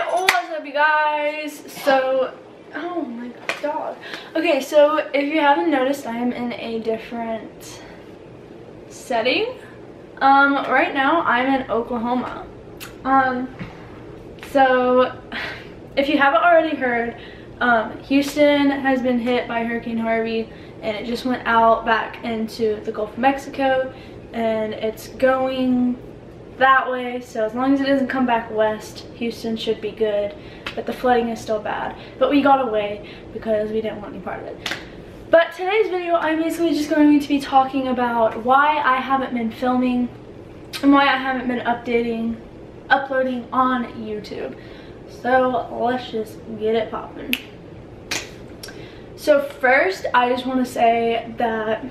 what's up you guys? So, oh my god, dog. Okay, so if you haven't noticed, I am in a different setting. Right now I'm in Oklahoma. So if you haven't already heard, Houston has been hit by Hurricane Harvey, and it just went out back into the Gulf of Mexico, and it's going that way. So as long as it doesn't come back west, Houston should be good, but the flooding is still bad. But we got away because we didn't want any part of it. But today's video, I'm basically just going to be talking about why I haven't been filming and why I haven't been uploading on YouTube. So let's just get it popping. So first, I just want to say that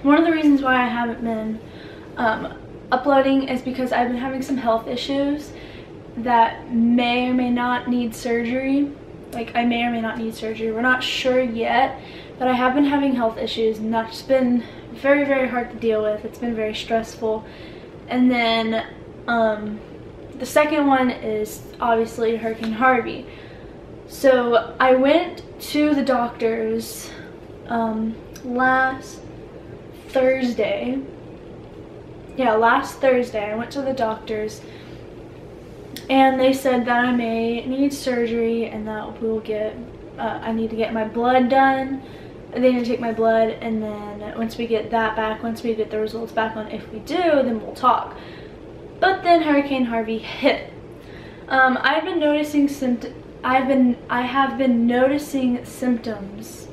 one of the reasons why I haven't been uploading is because I've been having some health issues that may or may not need surgery. Like, I may or may not need surgery. We're not sure yet, but I have been having health issues, and that's been very, very hard to deal with. It's been very stressful. And then the second one is obviously Hurricane Harvey. So I went to the doctors last Thursday. Yeah, last Thursday I went to the doctors, and they said that I may need surgery and that we'll get, I need to get my blood done. They need to take my blood, and then once we get that back, once we get the results back on if we do, then we'll talk. But then Hurricane Harvey hit. I have been noticing symptoms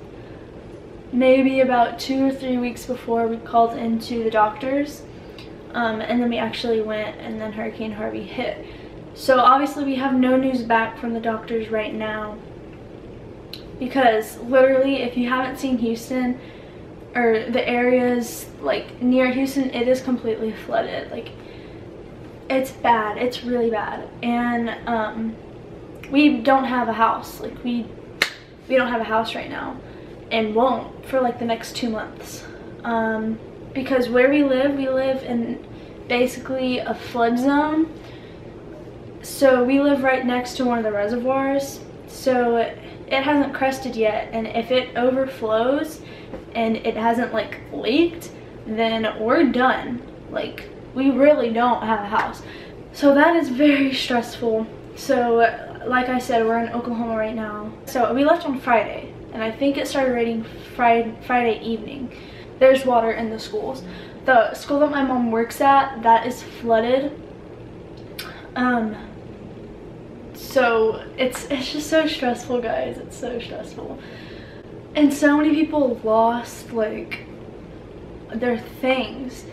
maybe about 2 or 3 weeks before we called into the doctors. And then we actually went, and then Hurricane Harvey hit. So obviously we have no news back from the doctors right now, because literally if you haven't seen Houston or the areas like near Houston, it is completely flooded. Like, it's bad, it's really bad. And we don't have a house. Like, we don't have a house right now, and won't for like the next 2 months. Because where we live in basically a flood zone. So we live right next to one of the reservoirs. So it hasn't crested yet, and if it overflows and it hasn't like leaked, then we're done. Like, we really don't have a house. So that is very stressful. So like I said, we're in Oklahoma right now. So we left on Friday, and I think it started raining Friday evening. There's water in the schools. The school that my mom works at, that is flooded. So it's just so stressful, guys. It's so stressful. And so many people lost like their things.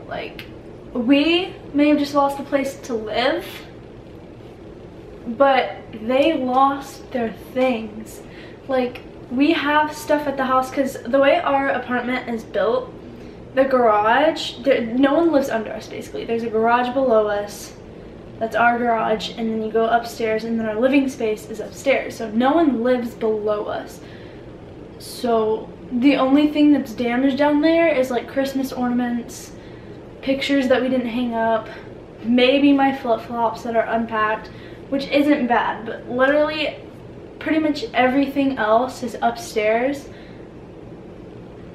Like, we may have just lost a place to live, but they lost their things. Like, we have stuff at the house because the way our apartment is built, the garage, no one lives under us basically. There's a garage below us. That's our garage, and then you go upstairs, and then our living space is upstairs. So no one lives below us. So the only thing that's damaged down there is like Christmas ornaments, pictures that we didn't hang up, maybe my flip-flops that are unpacked, which isn't bad, but literally pretty much everything else is upstairs.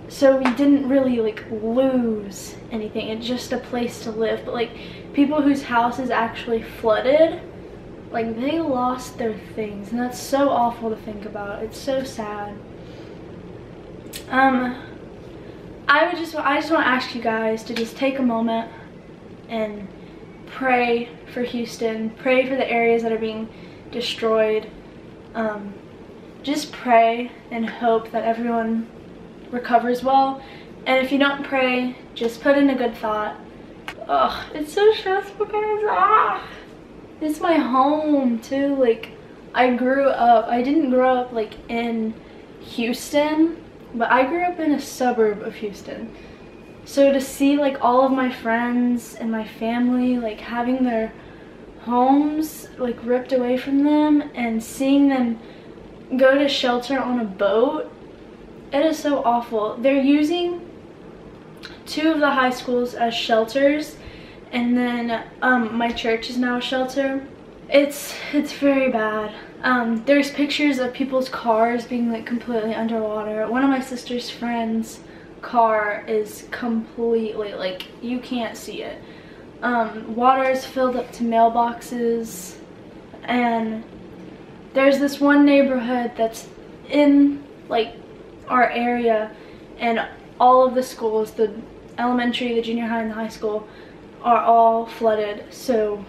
So we didn't really like lose anything. It's just a place to live. But like, people whose house is actually flooded, like, they lost their things, and that's so awful to think about. It's so sad. I just want to ask you guys to just take a moment and pray for Houston, pray for the areas that are being destroyed. Just pray and hope that everyone recovers well. And if you don't pray, just put in a good thought. Ugh, it's so stressful, guys. It's my home too. Like, I didn't grow up like in Houston, but I grew up in a suburb of Houston. So to see like all of my friends and my family like having their homes like ripped away from them, and seeing them go to shelter on a boat, it is so awful. They're using 2 of the high schools as shelters, and then my church is now a shelter. It's very bad. There's pictures of people's cars being like completely underwater. One of my sister's friends' car is completely, like, you can't see it. Water is filled up to mailboxes, and there's this one neighborhood that's in like our area, and all of the schools, the elementary, the junior high, and the high school, are all flooded. So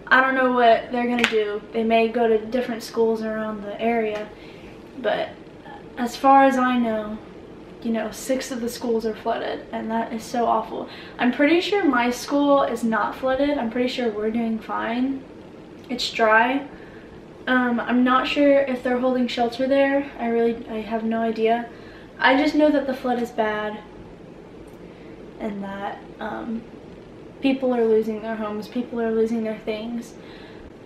I don't know what they're gonna do. They may go to different schools around the area, but as far as I know, you know, 6 of the schools are flooded, and that is so awful. I'm pretty sure my school is not flooded. I'm pretty sure we're doing fine. It's dry. I'm not sure if they're holding shelter there. I have no idea. I just know that the flood is bad, and that people are losing their homes, people are losing their things.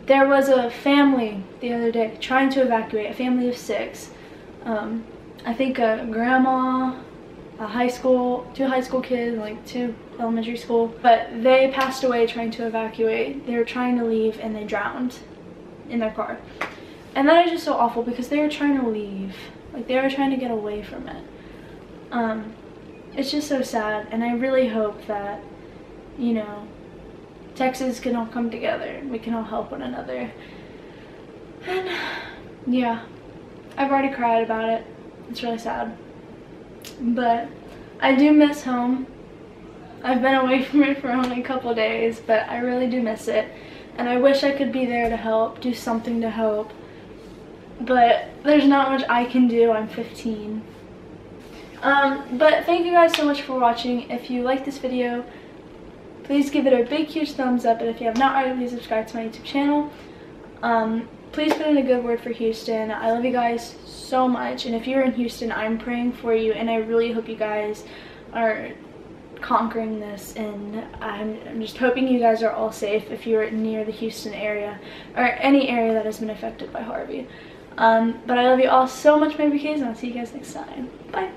There was a family the other day trying to evacuate, a family of 6. I think a grandma, a high school, 2 high school kids, like 2 elementary school, but they passed away trying to evacuate. They were trying to leave and they drowned in their car. And that is just so awful because they were trying to leave. Like, they were trying to get away from it. It's just so sad, and I really hope that, you know, Texas can all come together. We can all help one another. And yeah, I've already cried about it. It's really sad. But I do miss home. I've been away from it for only a couple days, but I really do miss it. And I wish I could be there to help, do something to help. But there's not much I can do. I'm 15. But thank you guys so much for watching. If you like this video, please give it a big, huge thumbs up. And if you have not already, please subscribe to my YouTube channel. Please put in a good word for Houston. I love you guys so much. And if you're in Houston, I'm praying for you. And I really hope you guys are conquering this. And I'm just hoping you guys are all safe if you're near the Houston area or any area that has been affected by Harvey. But I love you all so much, my BKs, and I'll see you guys next time. Bye.